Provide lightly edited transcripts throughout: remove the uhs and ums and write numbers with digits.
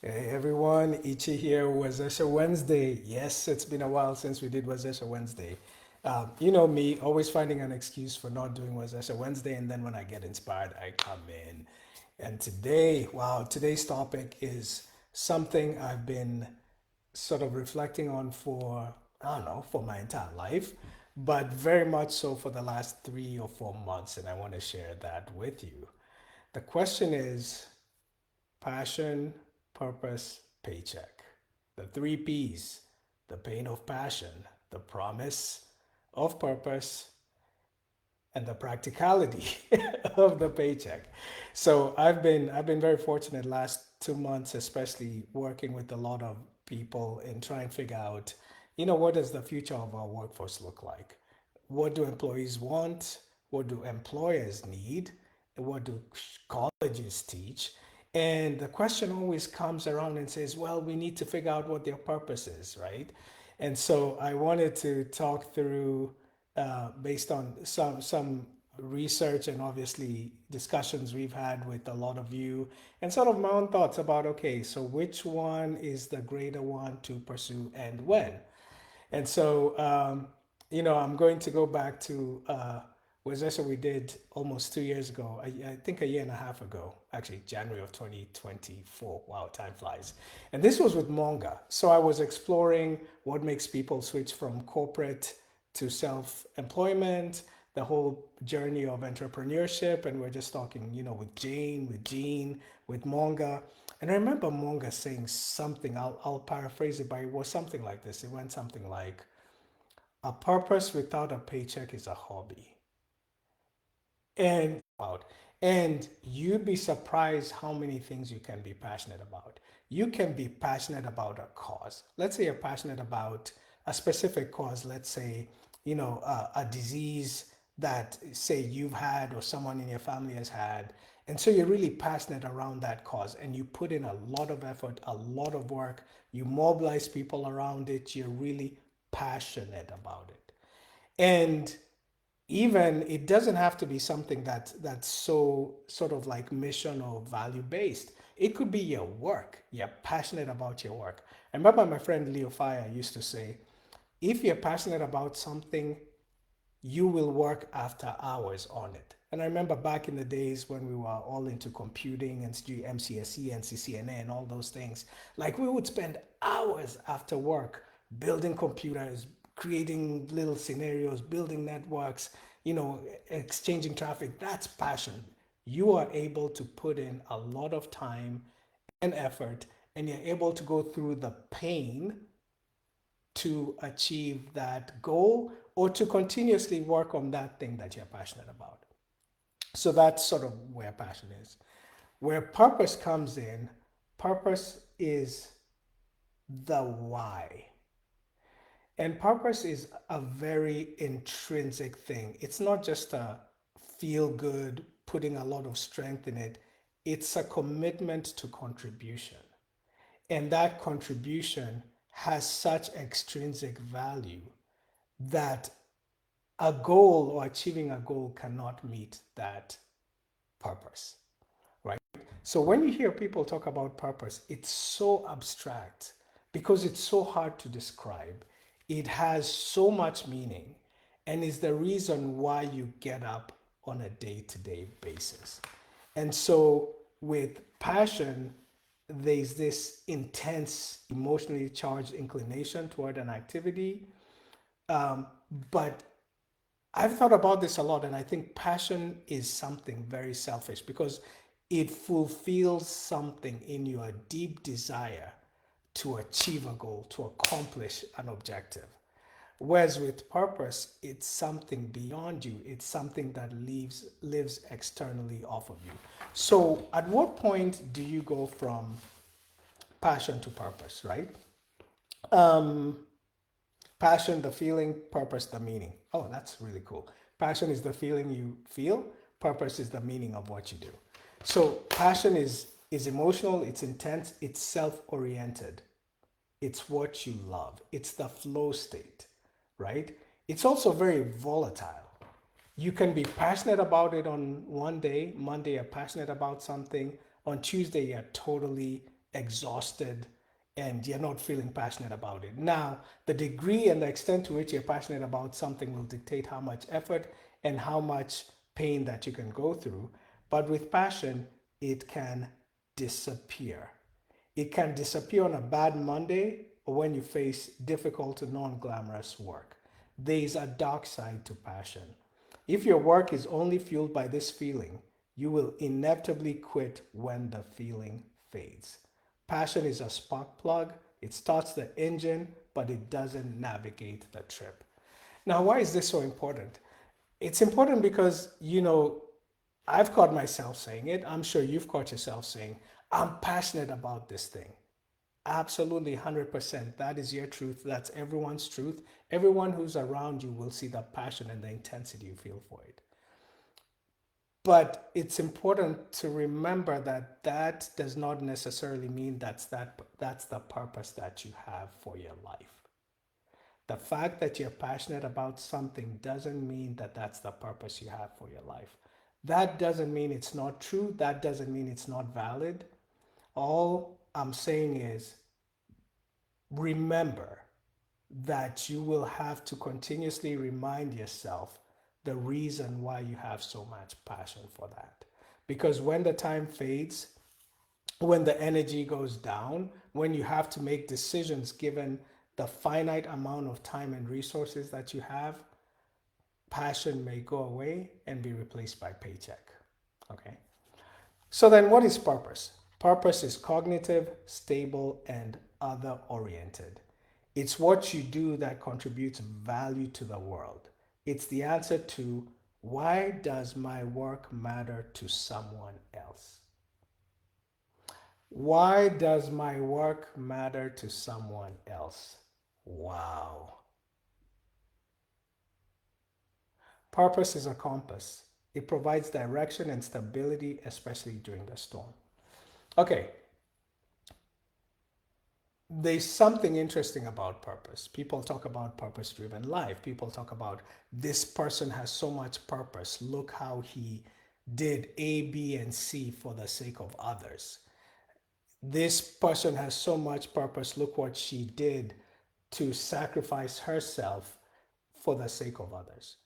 Hey everyone, Ichi here, Wazesha Wednesday. Yes, it's been a while since we did Wazesha Wednesday. You know me, always finding an excuse for not doing Wazesha Wednesday, and then when I get inspired, I come in. And today, wow, today's topic is something I've been sort of reflecting on for, I don't know, for my entire life, but very much so for the last 3 or 4 months, and I want to share that with you. The question is, passion, purpose, paycheck. The three P's: the pain of passion, the promise of purpose, and the practicality of the paycheck. So I've been very fortunate last 2 months, especially working with a lot of people and trying to figure out, what does the future of our workforce look like? What do employees want? What do employers need? And what do colleges teach? And the question always comes around and says, well, we need to figure out what their purpose is, right? And so I wanted to talk through, based on some research and obviously discussions we've had with a lot of you, and sort of my own thoughts about, okay, so which one is the greater one to pursue and when? And so, I'm going to go back to was this what we did almost 2 years ago? I think a year and a half ago, actually, January of 2024. Wow, time flies. And this was with Monga. So I was exploring what makes people switch from corporate to self employment, the whole journey of entrepreneurship. And we're just talking, with Jane, with Jean, with Monga. And I remember Monga saying something, I'll paraphrase it, but it was something like this. It went something like, a purpose without a paycheck is a hobby. And you'd be surprised how many things you can be passionate about. You can be passionate about a cause. Let's say you're passionate about a specific cause. Let's say, a disease that, say, you've had or someone in your family has had. And so you're really passionate around that cause and you put in a lot of effort, a lot of work. You mobilize people around it. You're really passionate about it. And even it doesn't have to be something that's so sort of like mission or value based. It could be your work. You're passionate about your work. I remember my friend Leo Fire used to say, if you're passionate about something, you will work after hours on it. And I remember back in the days when we were all into computing and MCSE and CCNA and all those things, like we would spend hours after work building computers, creating little scenarios, building networks, exchanging traffic. That's passion. You are able to put in a lot of time and effort, and you're able to go through the pain to achieve that goal or to continuously work on that thing that you're passionate about. So that's sort of where passion is. Where purpose comes in, purpose is the why. And purpose is a very intrinsic thing. It's not just a feel good, putting a lot of strength in it. It's a commitment to contribution. And that contribution has such extrinsic value that a goal or achieving a goal cannot meet that purpose, right? So when you hear people talk about purpose, it's so abstract because it's so hard to describe. It has so much meaning and is the reason why you get up on a day-to-day basis. And so with passion, there's this intense emotionally charged inclination toward an activity. But I've thought about this a lot, and I think passion is something very selfish because it fulfills something in you, a deep desire to achieve a goal, to accomplish an objective. Whereas with purpose, it's something beyond you. It's something that lives externally off of you. So, at what point do you go from passion to purpose, right? Um, Passion, the feeling; purpose, the meaning. Oh, that's really cool. Passion is the feeling you feel, purpose is the meaning of what you do. So passion is emotional, it's intense, it's self-oriented. It's what you love. It's the flow state, right? It's also very volatile. You can be passionate about it on one day. Monday, you're passionate about something. On Tuesday, you're totally exhausted and you're not feeling passionate about it. Now, the degree and the extent to which you're passionate about something will dictate how much effort and how much pain that you can go through. But with passion, it can disappear. It can disappear on a bad Monday or when you face difficult and non glamorous work. There is a dark side to passion. If your work is only fueled by this feeling, you will inevitably quit when the feeling fades. Passion is a spark plug. It starts the engine, but it doesn't navigate the trip. Now, why is this so important? It's important because, I've caught myself saying it. I'm sure you've caught yourself saying, I'm passionate about this thing. Absolutely, 100%. That is your truth. That's everyone's truth. Everyone who's around you will see the passion and the intensity you feel for it. But it's important to remember that that does not necessarily mean that's the purpose that you have for your life. The fact that you're passionate about something doesn't mean that that's the purpose you have for your life. That doesn't mean it's not true. That doesn't mean it's not valid. All I'm saying is remember that you will have to continuously remind yourself the reason why you have so much passion for that. Because when the time fades, when the energy goes down, when you have to make decisions given the finite amount of time and resources that you have, passion may go away and be replaced by paycheck. Okay? So then what is purpose? Purpose is cognitive, stable, and other oriented. It's what you do that contributes value to the world. It's the answer to why does my work matter to someone else? Why does my work matter to someone else? Wow. Purpose is a compass. It provides direction and stability, especially during the storm. Okay, there's something interesting about purpose. People talk about purpose driven life. People talk about this person has so much purpose. Look how he did A, B, and C for the sake of others. This person has so much purpose. Look what she did to sacrifice herself for the sake of others.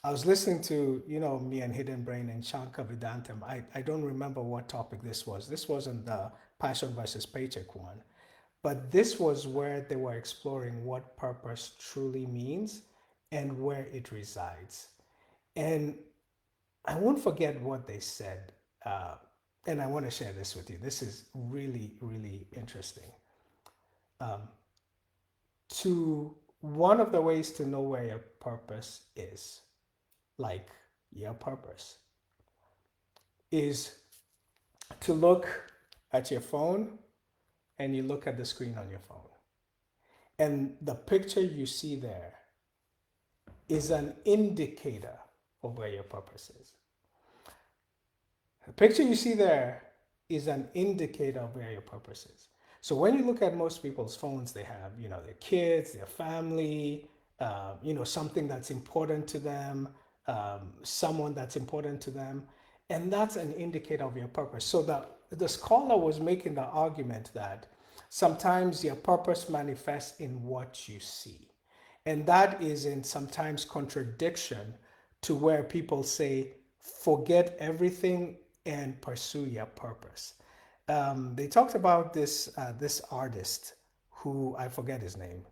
I was listening to, me and Hidden Brain and Shankar Vedantam. I don't remember what topic this was. This wasn't the passion versus paycheck one. But this was where they were exploring what purpose truly means and where it resides. And I won't forget what they said. And I want to share this with you. This is really, really interesting. To one of the ways to know where your purpose is, like your purpose, is to look at your phone and you look at the screen on your phone. And the picture you see there is an indicator of where your purpose is. The picture you see there is an indicator of where your purpose is. So when you look at most people's phones, they have, their kids, their family, something that's important to them, someone that's important to them. And that's an indicator of your purpose. So the scholar was making the argument that sometimes your purpose manifests in what you see. And that is in sometimes contradiction to where people say, forget everything and pursue your purpose. They talked about this artist who I forget his name,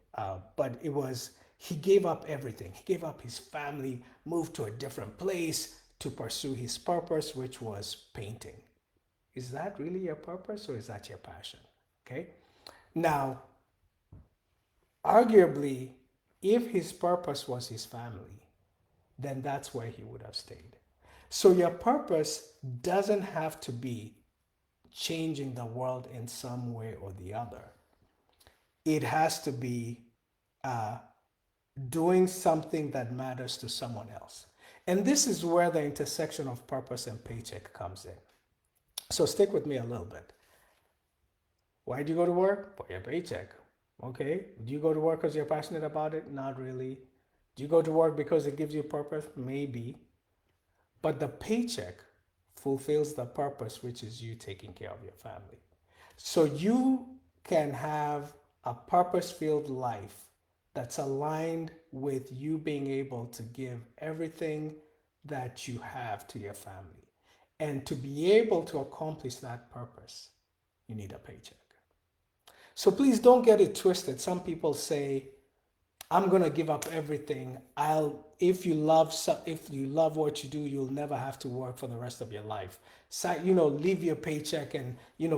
but it was he gave up everything. He gave up his family, moved to a different place to pursue his purpose, which was painting. Is that really your purpose or is that your passion? Okay. Now, arguably, if his purpose was his family, then that's where he would have stayed. So your purpose doesn't have to be changing the world in some way or the other. It has to be doing something that matters to someone else. And this is where the intersection of purpose and paycheck comes in. So stick with me a little bit. Why do you go to work? For your paycheck. Okay. Do you go to work because you're passionate about it? Not really. Do you go to work because it gives you purpose? Maybe. But the paycheck fulfills the purpose, which is you taking care of your family. So you can have a purpose filled life that's aligned with you being able to give everything that you have to your family. And to be able to accomplish that purpose, you need a paycheck. So please don't get it twisted. Some people say, I'm gonna give up everything. I'll if you love what you do, you'll never have to work for the rest of your life. So, leave your paycheck and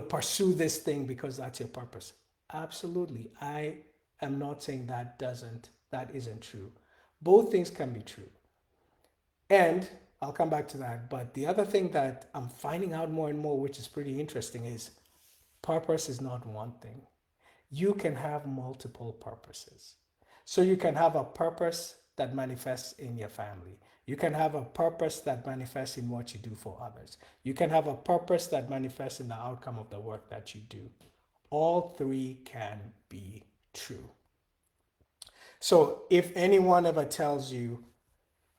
pursue this thing because that's your purpose. Absolutely, I am not saying that isn't true. Both things can be true, and I'll come back to that. But the other thing that I'm finding out more and more, which is pretty interesting, is purpose is not one thing. You can have multiple purposes. So you can have a purpose that manifests in your family. You can have a purpose that manifests in what you do for others. You can have a purpose that manifests in the outcome of the work that you do. All three can be true. So if anyone ever tells you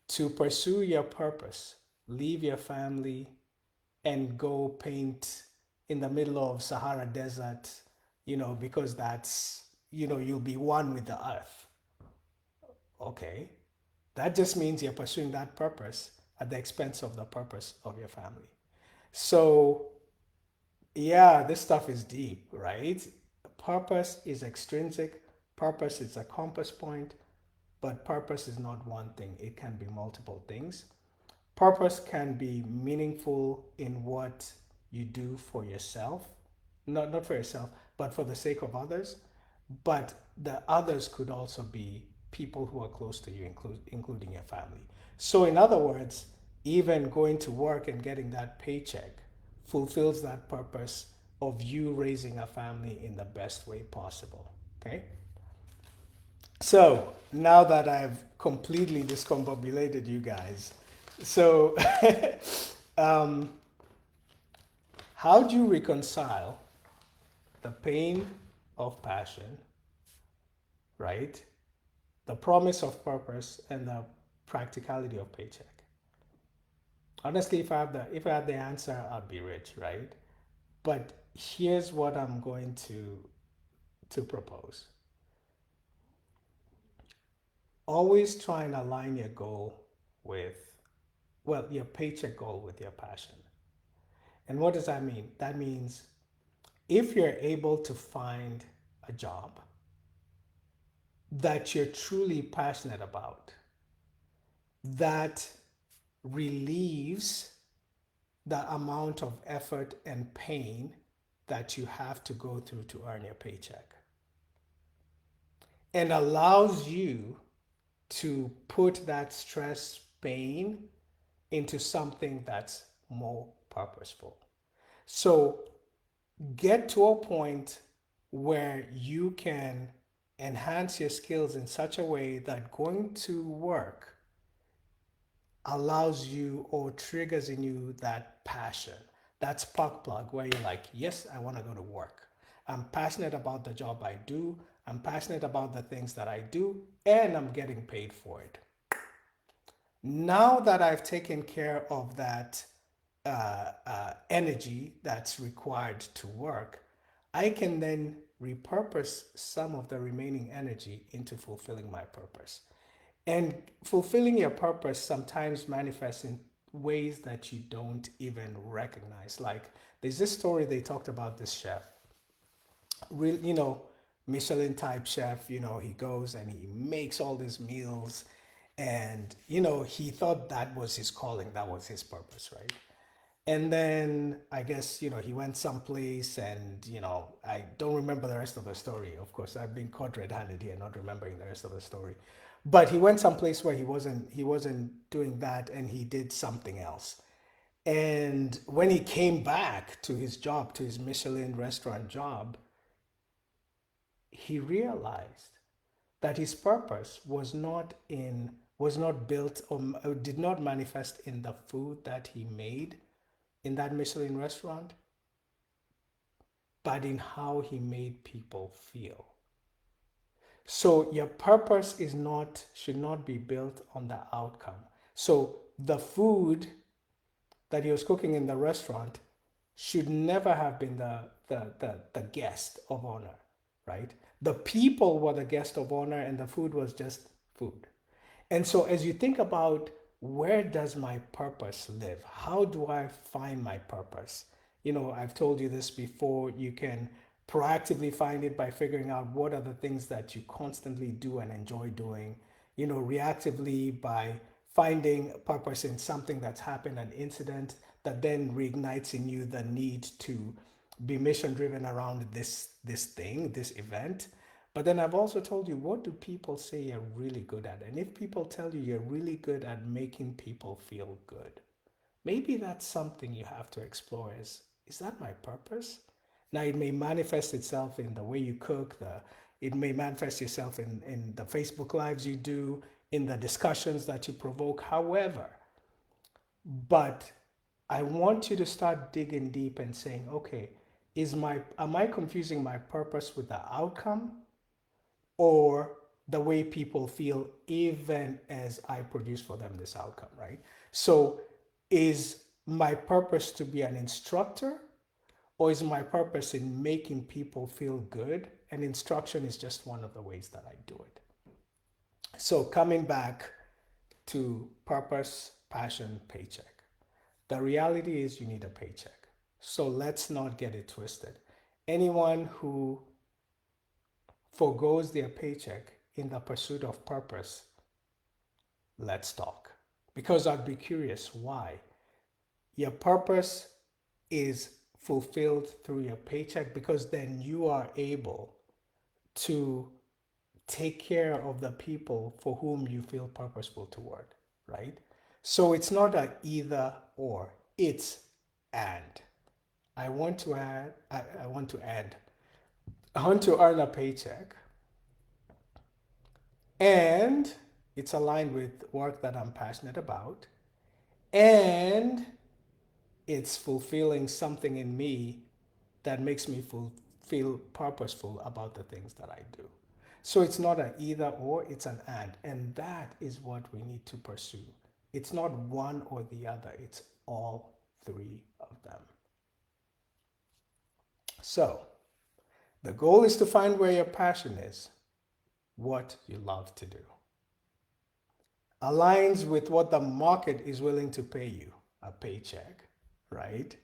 to pursue your purpose, leave your family, and go paint in the middle of Sahara Desert, because that's, you'll be one with the earth. Okay. That just means you're pursuing that purpose at the expense of the purpose of your family. So, yeah, this stuff is deep, right? Purpose is extrinsic, purpose is a compass point, but purpose is not one thing, it can be multiple things. Purpose can be meaningful in what you do for yourself, not for yourself, but for the sake of others. But the others could also be people who are close to you, including your family. So, in other words, even going to work and getting that paycheck fulfills that purpose of you raising a family in the best way possible. Okay? So now that I've completely discombobulated you guys, so um, how do you reconcile the pain of passion, right? The promise of purpose and the practicality of paycheck? Honestly, if I had the answer, I'd be rich, right? But here's what I'm going to propose. Always try and align your goal with, well, your paycheck goal with your passion. And what does that mean? That means if you're able to find a job that you're truly passionate about, that relieves the amount of effort and pain that you have to go through to earn your paycheck, and allows you to put that stress, pain into something that's more purposeful. So get to a point where you can enhance your skills in such a way that going to work allows you or triggers in you that passion, that spark plug where you're like, yes, I want to go to work. I'm passionate about the job I do. I'm passionate about the things that I do, and I'm getting paid for it. Now that I've taken care of that energy that's required to work, I can then repurpose some of the remaining energy into fulfilling my purpose. And fulfilling your purpose sometimes manifests in ways that you don't even recognize. Like there's this story they talked about this chef, real, Michelin type chef, he goes and he makes all these meals, and he thought that was his calling, that was his purpose, right? And then I guess, he went someplace, and, I don't remember the rest of the story. Of course, I've been caught red-handed here, not remembering the rest of the story. But he went someplace where he wasn't doing that, and he did something else. And when he came back to his job, to his Michelin restaurant job, he realized that his purpose was not built or did not manifest in the food that he made in that Michelin restaurant, but in how he made people feel. So your purpose should not be built on the outcome. So the food that he was cooking in the restaurant should never have been the guest of honor, right? The people were the guest of honor and the food was just food. And so as you think about where does my purpose live? How do I find my purpose? I've told you this before. You can proactively find it by figuring out what are the things that you constantly do and enjoy doing. Reactively by finding purpose in something that's happened, an incident that then reignites in you the need to be mission driven around this thing, this event. But then I've also told you, what do people say you're really good at? And if people tell you you're really good at making people feel good, maybe that's something you have to explore. Is that my purpose? Now it may manifest itself in the way you cook, it may manifest itself in the Facebook lives you do, in the discussions that you provoke, however. But I want you to start digging deep and saying, okay, am I confusing my purpose with the outcome or the way people feel even as I produce for them this outcome, right? So is my purpose to be an instructor or is my purpose in making people feel good? And instruction is just one of the ways that I do it. So coming back to purpose, passion, paycheck. The reality is you need a paycheck. So let's not get it twisted. Anyone who forgoes their paycheck in the pursuit of purpose, let's talk. Because I'd be curious why. Your purpose is fulfilled through your paycheck because then you are able to take care of the people for whom you feel purposeful toward, right? So it's not an either or, it's and. I want to add, I want to add, I want to earn a paycheck and it's aligned with work that I'm passionate about and it's fulfilling something in me that makes me feel purposeful about the things that I do. So it's not an either or, it's an and that is what we need to pursue. It's not one or the other, it's all three of them. So the goal is to find where your passion is, what you love to do. Aligns with what the market is willing to pay you, a paycheck, right?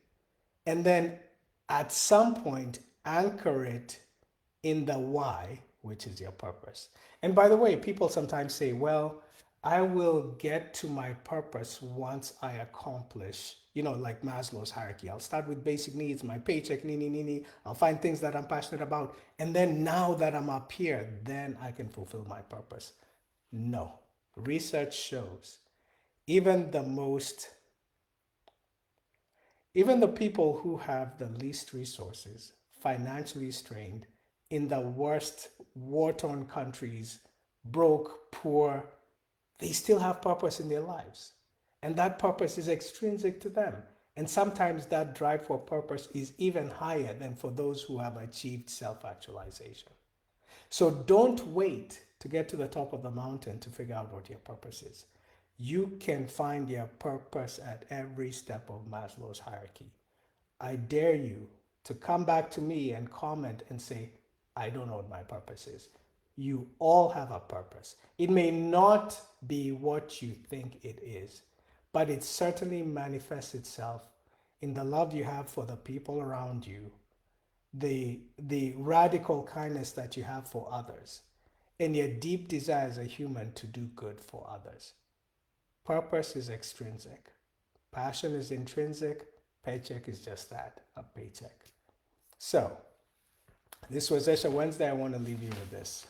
And then at some point, anchor it in the why, which is your purpose. And by the way, people sometimes say, well, I will get to my purpose once I accomplish, like Maslow's hierarchy. I'll start with basic needs, my paycheck, I'll find things that I'm passionate about. And then now that I'm up here, then I can fulfill my purpose. No. Research shows even the most even the people who have the least resources, financially strained, in the worst war-torn countries, broke, poor, they still have purpose in their lives. And that purpose is extrinsic to them. And sometimes that drive for purpose is even higher than for those who have achieved self-actualization. So don't wait to get to the top of the mountain to figure out what your purpose is. You can find your purpose at every step of Maslow's hierarchy. I dare you to come back to me and comment and say, I don't know what my purpose is. You all have a purpose. It may not be what you think it is, but it certainly manifests itself in the love you have for the people around you, the radical kindness that you have for others, and your deep desire as a human to do good for others. Purpose is extrinsic. Passion is intrinsic. Paycheck is just that, a paycheck. So, this was Esha Wednesday. I want to leave you with this.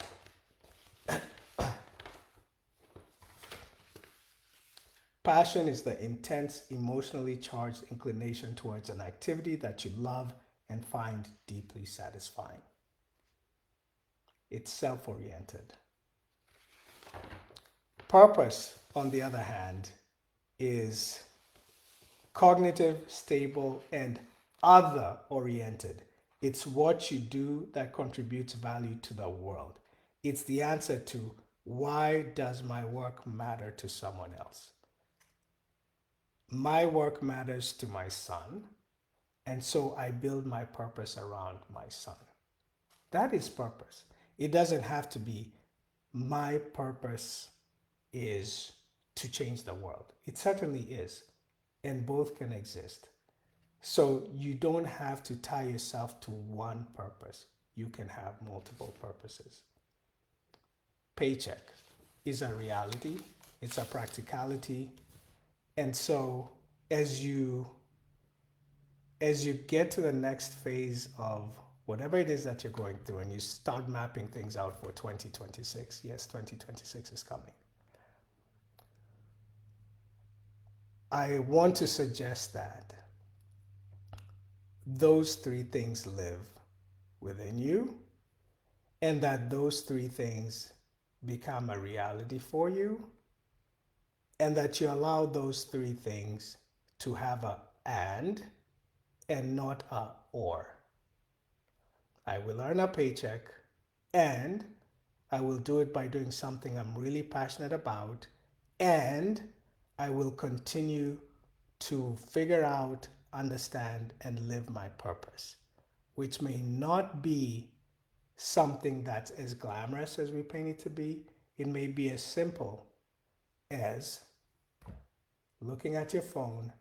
Passion is the intense, emotionally charged inclination towards an activity that you love and find deeply satisfying. It's self-oriented. Purpose, on the other hand, is cognitive, stable, and other-oriented. It's what you do that contributes value to the world. It's the answer to why does my work matter to someone else? My work matters to my son, and so I build my purpose around my son. That is purpose. It doesn't have to be my purpose is to change the world. It certainly is, and both can exist. So you don't have to tie yourself to one purpose. You can have multiple purposes. Paycheck is a reality, it's a practicality. And so as you get to the next phase of whatever it is that you're going through and you start mapping things out for 2026, yes, 2026 is coming. I want to suggest that those three things live within you and that those three things become a reality for you and that you allow those three things to have a and not a or. I will earn a paycheck and I will do it by doing something I'm really passionate about, and I will continue to figure out, understand, and live my purpose, which may not be something that's as glamorous as we paint it to be. It may be as simple as looking at your phone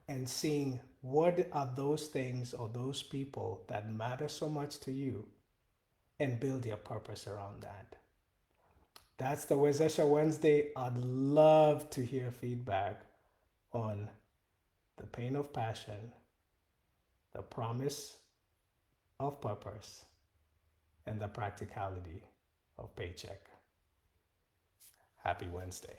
and seeing what are those things or those people that matter so much to you and build your purpose around that. That's the Wezesha Wednesday. I'd love to hear feedback on the pain of passion, the promise of purpose, and the practicality of paycheck. Happy Wednesday.